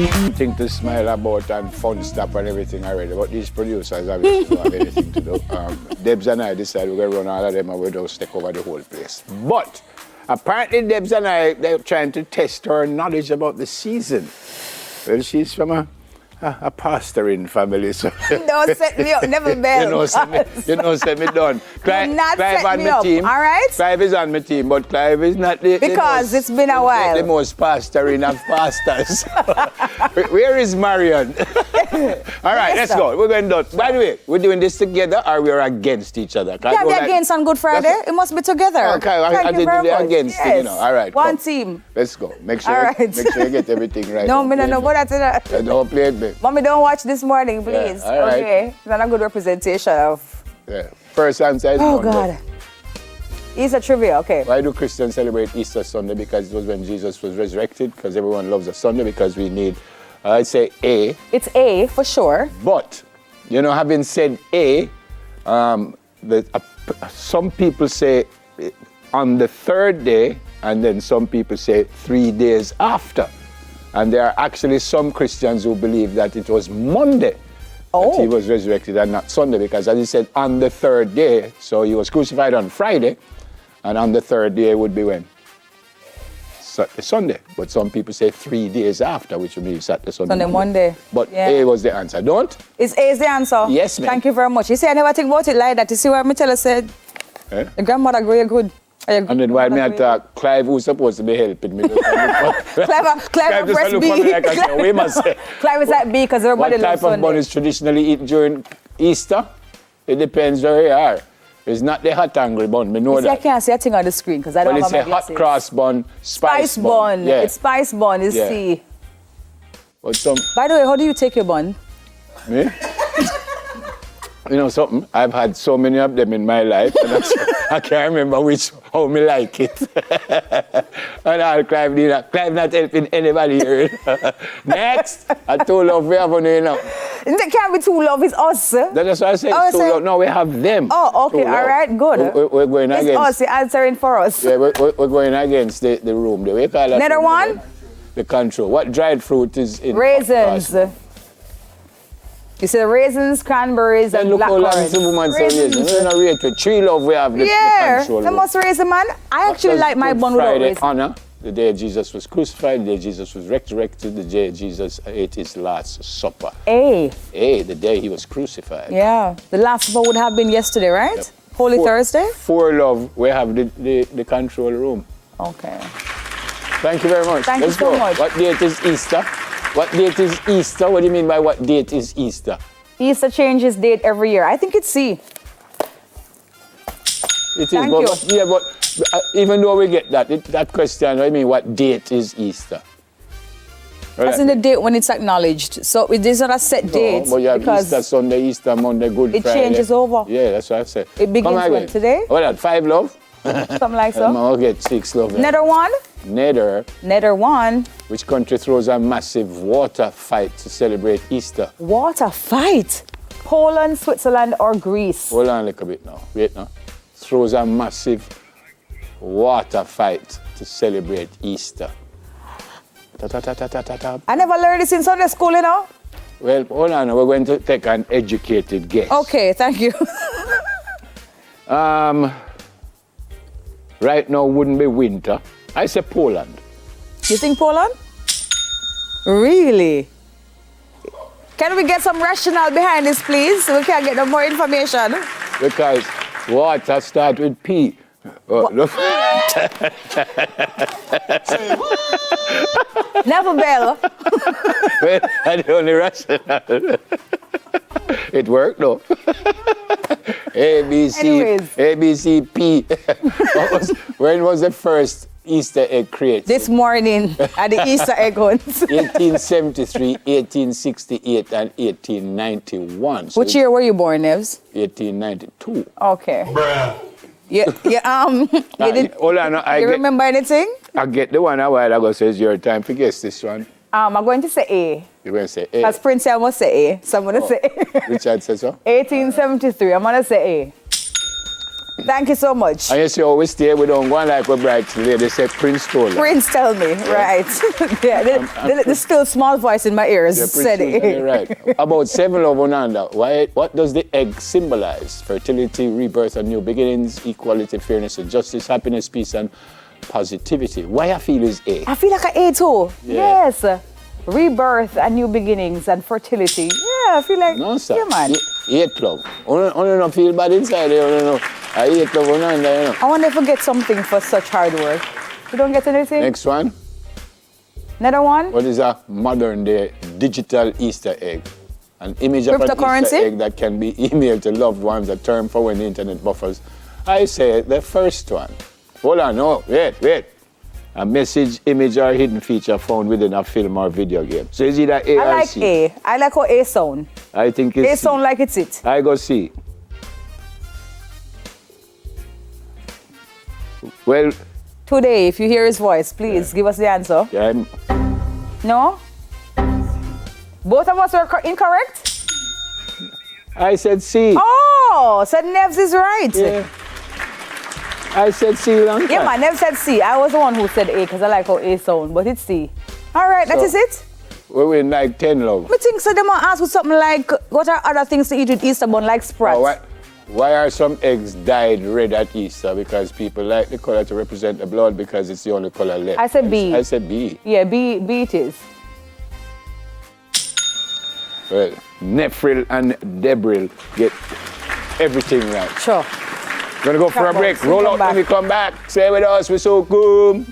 Thing to smile about and fun stuff and everything already, but these producers obviously don't have anything to do. Debs and I decided we're going to run all of them and we'll just take over the whole place. But apparently Debs and I, they're trying to test her knowledge about the season. Well, she's from a pastoring family, so... Don't set me up, never bell. You know, set me done. Clive on me my up, team. all right? Clive is on my team, but Clive is not because it's been a while. The most pastoring of pastors. Where is Marion? All right, let's go. We're going to do. By the way, we're doing this together or we're against each other? Yeah, we're against on Good Friday. It must be together. Okay, I did against yes. it, you know. All right. One come. team. Let's go. Make sure you get everything right. No, me don't know about that. Don't play it, babe. Mommy, don't watch this morning, please. Yeah, all right. Okay. It's not a good representation of... Yeah. First answer is Oh, Monday. God. Easter trivia, okay. Why do Christians celebrate Easter Sunday? Because it was when Jesus was resurrected. Because everyone loves a Sunday. Because we need, I'd say A. It's A, for sure. But, you know, having said A, some people say on the third day, and then some people say 3 days after. And there are actually some Christians who believe that it was Monday that he was resurrected and not Sunday, because as he said, on the third day, so he was crucified on Friday, and on the third day would be when? Sunday. But some people say 3 days after, which would be Saturday, Sunday, Monday. But A was the answer. Don't? Is A is the answer? Yes, ma'am. Thank you very much. You see, I never think about it like that. You see what me tell her said? Eh? Your grandmother grew good. And then while me at Clive, who's supposed to be helping me. Clive press B. Clive is like B because everybody loves Sunday. What type of bun is traditionally eaten during Easter? It depends where you are. It's not the hot angry bun, me know that. I can't see a thing on the screen because I don't have my glasses. Well, it's a hot cross bun, spice bun. Yeah. It's spice bun, it's C. But by the way, how do you take your bun? Me? You know something? I've had so many of them in my life, and I can't remember how me like it. And I'll Clive not helping anybody here. Next, I too love we have on here now. That can't be too love, it's us. That's what I said. It's too love. No, we have them. Oh, okay, all right, good. We're going against. It's us, you're answering for us. Yeah, we're going against the room. The way call another one? The control. What dried fruit is in? Raisins. You see the raisins, cranberries, and blackcurrants. Raisins. We're not rated. Tree love we have the control. The most raisin, man. I actually like my bun without raisin. Honor, the day Jesus was crucified, the day Jesus was resurrected, the day Jesus ate his last supper. A, the day he was crucified. Yeah, the last supper would have been yesterday, right? Yep. Holy Thursday? For love, we have the control room. Okay. Thank you very much. Thank you so much. What date is Easter? What date is Easter? What do you mean by what date is Easter? Easter changes date every year. I think it's C. It is. Thank you. But even though we get that question, I mean, what date is Easter? That's in the date when it's acknowledged. So it is not a set date. But you have Easter Sunday, Easter Monday, Good Friday. It changes over. Yeah, that's what I said. It begins when today? What that? 5 love? Something like so. I'll get 6 love. Nether one? Nether one. Which country throws a massive water fight to celebrate Easter? Water fight? Poland, Switzerland, or Greece? Hold on a little bit now. Wait now. Throws a massive water fight to celebrate Easter. I never learned this in Sunday school, you know. Well, hold on. We're going to take an educated guess. Okay, thank you. Right now wouldn't be winter. I say Poland. You think Poland? Really? Can we get some rationale behind this, please? So we can get more information. Because water starts with P. Never bell. Well, that's the only rationale. It worked though. A, B, C, P. When was the first Easter egg created? This morning at the Easter egg hunt. 1873, 1868, and 1891. So which year were you born, Nevs? 1892. Okay. Bruh. You remember anything? I get the one a while ago, so it's your time to guess this one. I'm going to say A. You're going to say A? Because Prince I must say A, so I'm going to say A. Richard says so? 1873, I'm going to say A. Thank you so much. And you see how we stay, we don't go on like we're bright lady say Prince told us. Prince tell me, right. Yeah, the still small voice in my ears said it. You're right. About 7 love Ananda, what does the egg symbolize? Fertility, rebirth, and new beginnings, equality, fairness, and justice, happiness, peace, and positivity. Why I feel is A? I feel like an A too. Yeah. Yes. Rebirth and new beginnings and fertility. Yeah, I feel like, No, sir. yeah, man. 8 love. Only don't feel bad inside there, you know. I 8 love Ananda, you know. I wonder if we get something for such hard work. You don't get anything? Next one. Another one? What is a modern day digital Easter egg? An image of an Cryptocurrency? Easter egg that can be emailed to loved ones, a term for when the internet buffers. I say the first one. Hold on, no, wait. A message, image, or hidden feature found within a film or video game. So it's either A I or like C. A. I like how A sound. I think it's A C. sound like it's it. I go C. Well, Today, if you hear his voice, please give us the answer. yeah, No? Both of us are incorrect? I said C. Oh, said Nevs is right. Yeah. I said C long time. Yeah, man, Nev said C. I was the one who said A because I like how A sound, but it's C. All right, that So- is it. We win like 10 love. I think so. They might ask with something like, what are other things to eat with Easter bun, like Sprat? Oh, why are some eggs dyed red at Easter? Because people like the color to represent the blood because it's the only color left. I said B. I said B. Yeah, B it is. Well, Nephril and Debril get everything right. Sure. Gonna go for a Come break. on, Roll come out back. when we come back. Stay with us. We're so cool.